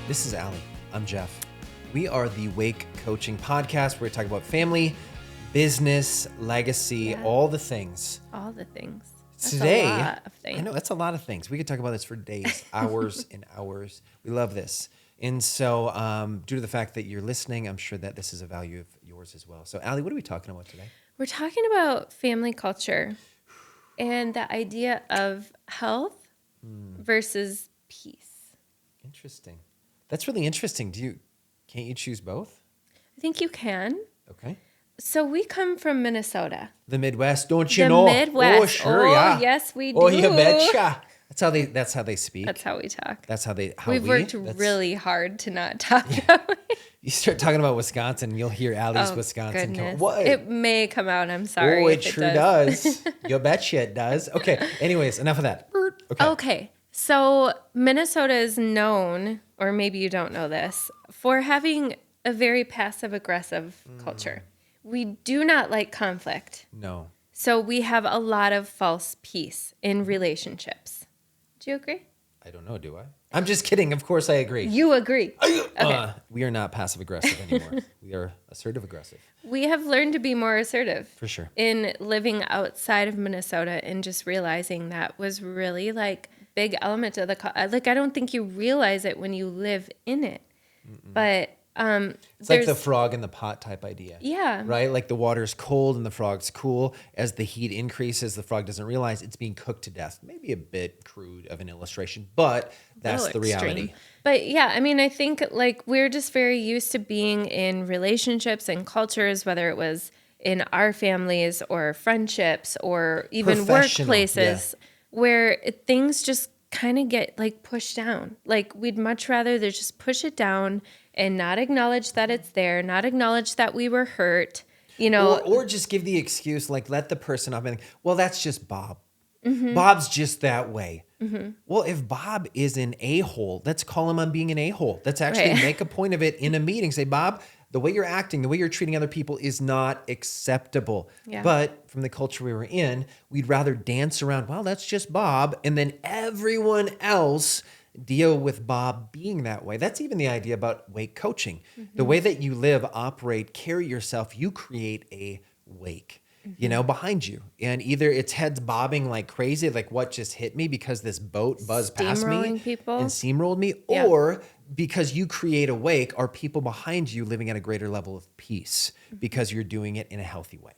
This is Allie. I'm Jeff. We are the Wake Coaching Podcast where we talk about family, business, legacy, all the things. All the things. That's Today, a lot of things. I know that's a lot of things. We could talk about this for days, hours and hours. We love this. And so due to the fact that you're listening, I'm sure that this is a value of yours as well. So Allie, what are we talking about today? We're talking about family culture and the idea of health versus peace. Interesting. That's really interesting. Can't you choose both? I think you can. Okay. So we come from Minnesota. The Midwest, don't you The know? Midwest. Oh, sure, Oh, yeah. yes, we do. Oh, you betcha. That's how they speak. That's how we talk. That's how We've worked really hard to not talk that way. You start talking about Wisconsin, you'll hear Allie's Wisconsin. Goodness. What? It may come out. I'm sorry. Oh, it if sure does. You betcha it does. Okay. Anyways, enough of that. Okay. So Minnesota is known, or maybe you don't know this, for having a very passive-aggressive culture. We do not like conflict. No. So we have a lot of false peace in relationships. Do you agree? I don't know, do I? I'm just kidding. Of course I agree. You agree. Okay. We are not passive aggressive anymore. We are assertive aggressive. We have learned to be more assertive. For sure. In living outside of Minnesota and just realizing that was really like big element of I don't think you realize it when you live in it. But it's like the frog in the pot type idea. Yeah. Right? Like the water's cold and the frog's cool. As the heat increases, the frog doesn't realize it's being cooked to death. Maybe a bit crude of an illustration, but that's the reality. But yeah, I mean, I think like we're just very used to being in relationships and cultures, whether it was in our families or friendships or even workplaces where things just kind of get like pushed down. Like we'd much rather they just push it down and not acknowledge that it's there, not acknowledge that we were hurt, you know. Or just give the excuse, like let the person up and think, well, that's just Bob. Bob's just that way. Well, if Bob is an a-hole, let's call him on being an a-hole. Let's actually make a point of it in a meeting. Say, Bob, the way you're acting, the way you're treating other people is not acceptable. Yeah. But from the culture we were in, we'd rather dance around, well, that's just Bob. And then everyone else deal with Bob being that way. That's even the idea about wake coaching. The way that you live, operate, carry yourself, you create a wake, you know, behind you. And either it's heads bobbing like crazy, like what just hit me because this boat buzzed past me and steamrolled me, or because you create a wake, are people behind you living at a greater level of peace because you're doing it in a healthy way.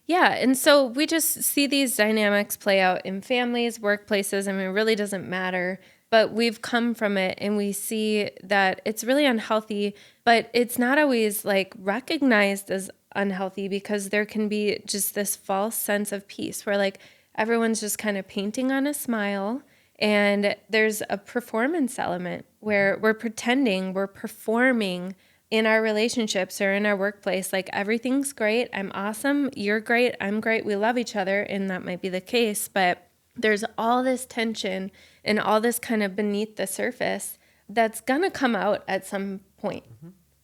Yeah, and so we just see these dynamics play out in families, workplaces. I mean, it really doesn't matter. But we've come from it and we see that it's really unhealthy, but it's not always like recognized as unhealthy because there can be just this false sense of peace where like everyone's just kind of painting on a smile and there's a performance element where we're pretending, we're performing in our relationships or in our workplace. Like everything's great, I'm awesome, you're great, I'm great, we love each other, and that might be the case, but there's all this tension and all this kind of beneath the surface that's going to come out at some point.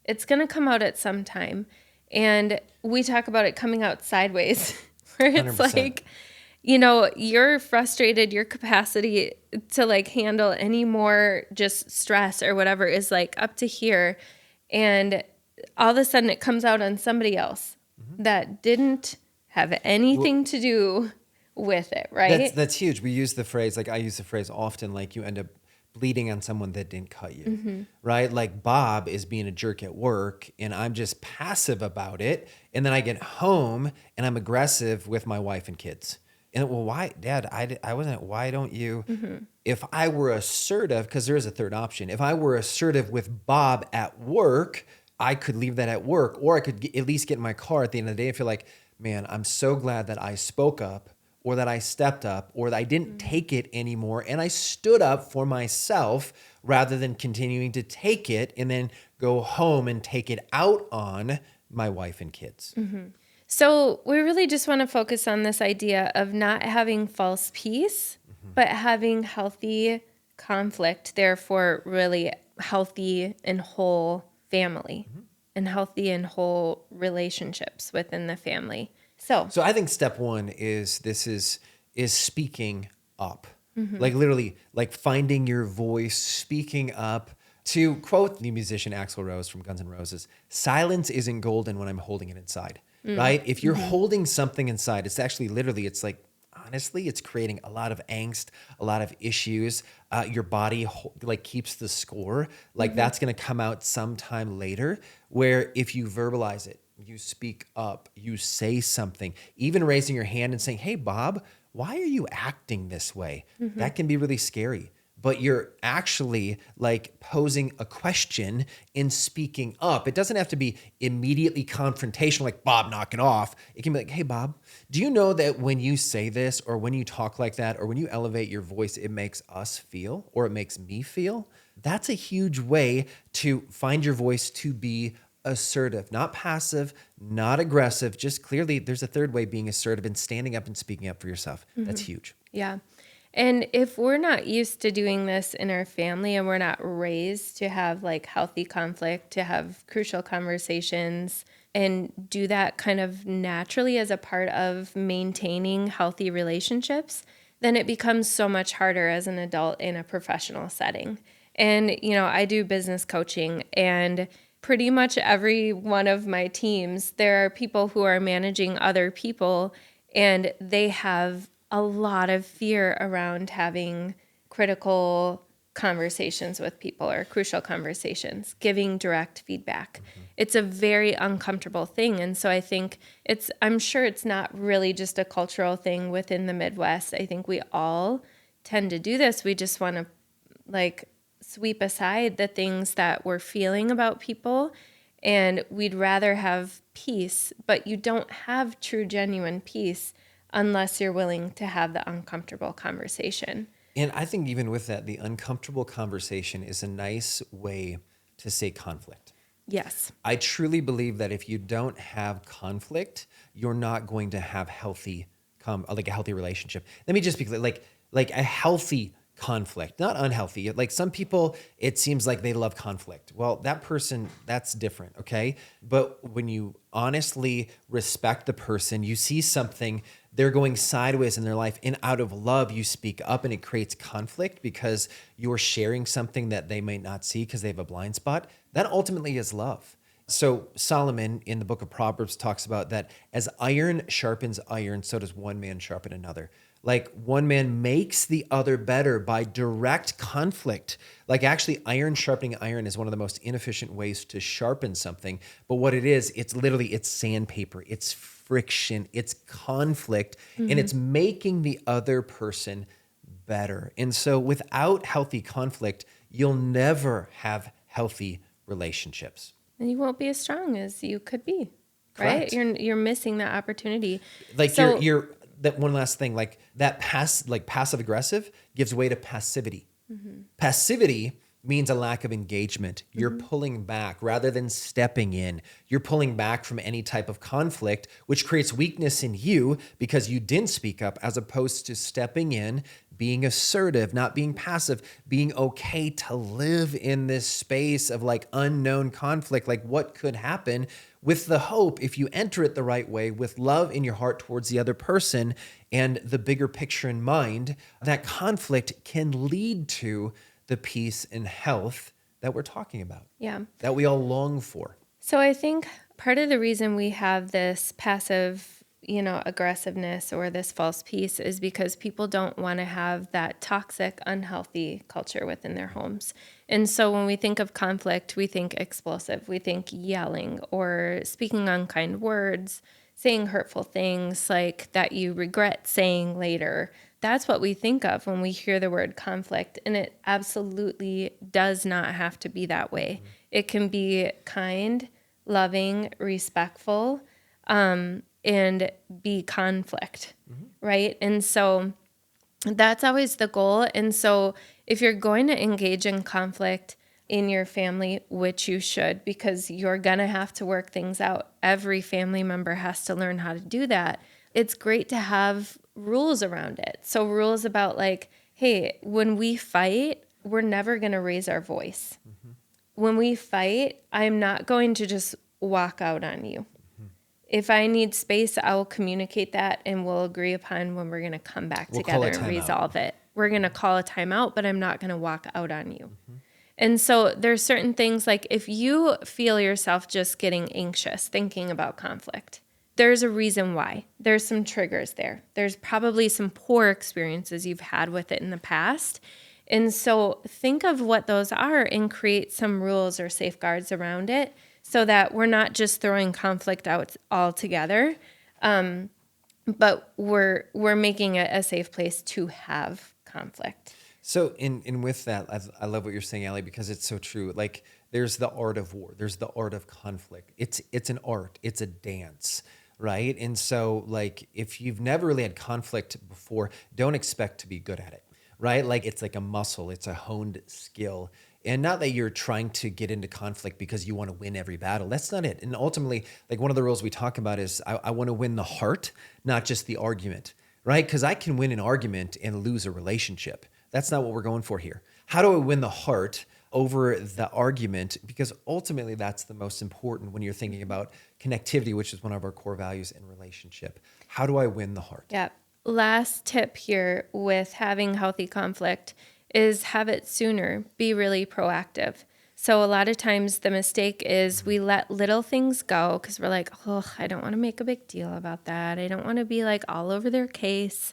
It's going to come out at some time. And we talk about it coming out sideways, where it's 100%. like, you know, you're frustrated, your capacity to like handle any more just stress or whatever is like up to here. And all of a sudden it comes out on somebody else that didn't have anything to do with it, right? That's huge. We use the phrase, like I use the phrase often, like you end up bleeding on someone that didn't cut you, right? Like Bob is being a jerk at work and I'm just passive about it. And then I get home and I'm aggressive with my wife and kids. And well, why, Dad, I wasn't, why don't you, if I were assertive, because there is a third option. If I were assertive with Bob at work, I could leave that at work, or I could at least get in my car at the end of the day and feel like, man, I'm so glad that I spoke up, or that I stepped up, or that I didn't take it anymore, and I stood up for myself rather than continuing to take it and then go home and take it out on my wife and kids. So we really just want to focus on this idea of not having false peace, but having healthy conflict, therefore really healthy and whole family and healthy and whole relationships within the family. So I think step one is speaking up. Like literally like finding your voice, speaking up, To quote the musician Axl Rose from Guns N' Roses, silence isn't golden when I'm holding it inside, right? If you're holding something inside, it's actually literally, it's like, honestly, it's creating a lot of angst, a lot of issues. Your body like keeps the score. Like that's going to come out sometime later, where if you verbalize it, you speak up, you say something, even raising your hand and saying, hey, Bob, why are you acting this way? That can be really scary. But you're actually like posing a question in speaking up. It doesn't have to be immediately confrontational, like, Bob, knock it off. It can be like, hey, Bob, do you know that when you say this or when you talk like that or when you elevate your voice, it makes us feel or it makes me feel? That's a huge way to find your voice to be assertive, not passive, not aggressive. Just clearly, there's a third way, being assertive and standing up and speaking up for yourself. That's huge. Yeah. And if we're not used to doing this in our family and we're not raised to have like healthy conflict, to have crucial conversations and do that kind of naturally as a part of maintaining healthy relationships, then it becomes so much harder as an adult in a professional setting. And, I do business coaching, and pretty much every one of my teams, there are people who are managing other people, and they have a lot of fear around having critical conversations with people or crucial conversations, giving direct feedback. It's a very uncomfortable thing. And so I think I'm sure it's not really just a cultural thing within the Midwest. I think we all tend to do this. We just want to like sweep aside the things that we're feeling about people, and we'd rather have peace, but you don't have true, genuine peace unless you're willing to have the uncomfortable conversation. And I think even with that, the uncomfortable conversation is a nice way to say conflict. Yes. I truly believe that if you don't have conflict, you're not going to have like a healthy relationship. Let me just be clear, like a healthy conflict, not unhealthy. Like some people, it seems like they love conflict. Well, that person, that's different, okay? But when you honestly respect the person, you see something, they're going sideways in their life, and out of love, you speak up, and it creates conflict because you're sharing something that they might not see because they have a blind spot. That ultimately is love. So Solomon in the book of Proverbs talks about that as iron sharpens iron, so does one man sharpen another. Like one man makes the other better by direct conflict. Like actually iron sharpening iron is one of the most inefficient ways to sharpen something. But what it is, it's sandpaper, it's friction, it's conflict, and it's making the other person better. And so without healthy conflict, you'll never have healthy relationships. And you won't be as strong as you could be, Correct. right? You're missing that opportunity. Like So, you're that one last thing, like that passive aggressive gives way to passivity. Passivity means a lack of engagement. You're pulling back rather than stepping in. You're pulling back from any type of conflict, which creates weakness in you because you didn't speak up, as opposed to stepping in, being assertive, not being passive, being okay to live in this space of like unknown conflict, like what could happen, with the hope, if you enter it the right way, with love in your heart towards the other person and the bigger picture in mind, that conflict can lead to the peace and health that we're talking about, yeah. that we all long for. So I think part of the reason we have this passive, aggressiveness or this false peace is because people don't want to have that toxic, unhealthy culture within their homes. And so when we think of conflict, we think explosive, we think yelling or speaking unkind words, saying hurtful things like that you regret saying later. That's what we think of when we hear the word conflict. And it absolutely does not have to be that way. It can be kind, loving, respectful, and be conflict, right? And so that's always the goal. And so if you're going to engage in conflict in your family, which you should, because you're going to have to work things out, every family member has to learn how to do that. It's great to have rules around it. So rules about like, hey, when we fight, we're never going to raise our voice. When we fight, I'm not going to just walk out on you. If I need space, I will communicate that and we'll agree upon when we're going to come back together and resolve it. We're going to call a timeout, but I'm not going to walk out on you. And so there's certain things like if you feel yourself just getting anxious thinking about conflict, there's a reason why. There's some triggers there. There's probably some poor experiences you've had with it in the past. And so think of what those are and create some rules or safeguards around it so that we're not just throwing conflict out altogether, but we're making it a safe place to have conflict. So in with that, I love what you're saying, Allie, because it's so true. Like there's the art of war, there's the art of conflict. It's an art, it's a dance, right? And so like if you've never really had conflict before, don't expect to be good at it, right? Like it's like a muscle, it's a honed skill. And not that you're trying to get into conflict because you want to win every battle. That's not it. And ultimately, like one of the rules we talk about is I want to win the heart, not just the argument, right? Because I can win an argument and lose a relationship. That's not what we're going for here. How do I win the heart over the argument? Because ultimately that's the most important when you're thinking about connectivity, which is one of our core values in relationship. How do I win the heart? Yeah. Last tip here with having healthy conflict is have it sooner. Be really proactive. So a lot of times the mistake is we let little things go because we're like, oh, I don't want to make a big deal about that. I don't want to be like all over their case.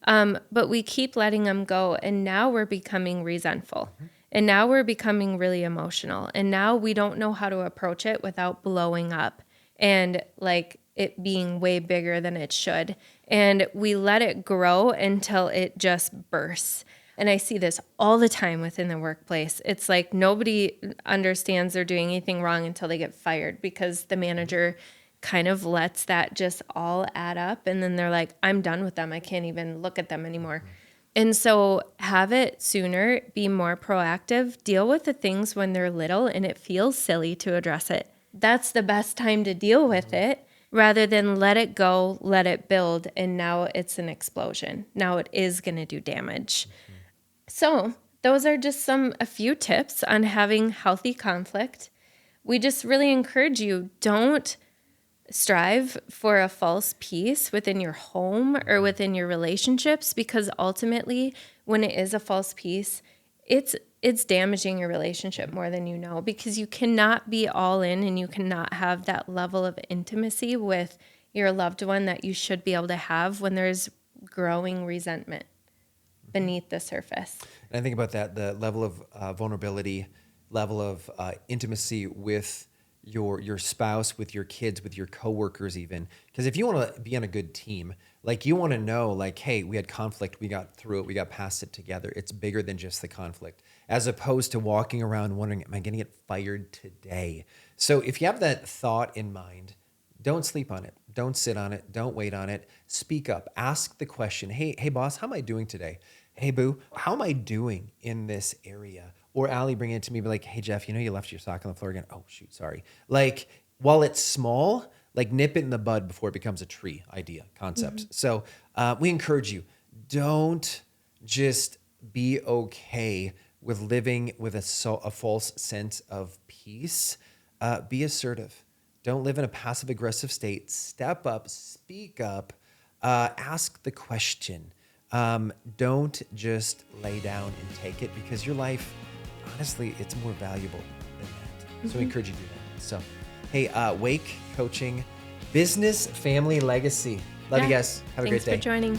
But we keep letting them go. And now we're becoming resentful. And now we're becoming really emotional. And now we don't know how to approach it without blowing up and like it being way bigger than it should. And we let it grow until it just bursts. And I see this all the time within the workplace. It's like nobody understands they're doing anything wrong until they get fired because the manager kind of lets that just all add up. And then they're like, I'm done with them. I can't even look at them anymore. And so have it sooner, be more proactive, deal with the things when they're little and it feels silly to address it. That's the best time to deal with it rather than let it go, let it build, and now it's an explosion. Now it is going to do damage. So those are just a few tips on having healthy conflict. We just really encourage you, don't strive for a false peace within your home or within your relationships, because ultimately when it is a false peace, it's damaging your relationship more than you know, because you cannot be all in and you cannot have that level of intimacy with your loved one that you should be able to have when there's growing resentment beneath the surface. And I think about that, the level of vulnerability, level of intimacy with your spouse, with your kids, with your coworkers even. Because if you want to be on a good team, like you want to know like, hey, we had conflict, we got through it, we got past it together. It's bigger than just the conflict, as opposed to walking around wondering, am I going to get fired today? So if you have that thought in mind, don't sleep on it. Don't sit on it. Don't wait on it. Speak up. Ask the question, hey boss, how am I doing today? Hey boo, how am I doing in this area? Or Allie bring it to me, be like, hey Jeff, you left your sock on the floor again. Oh shoot, sorry. Like while it's small, like nip it in the bud before it becomes a tree idea, concept. Mm-hmm. So we encourage you, don't just be okay with living with a false sense of peace. Be assertive. Don't live in a passive aggressive state. Step up, speak up, ask the question. Don't just lay down and take it, because your life, honestly, it's more valuable than that. Mm-hmm. So we encourage you to do that. So, hey, Wake Coaching, business, family, legacy. Love you guys. Have a great day. Thanks for joining.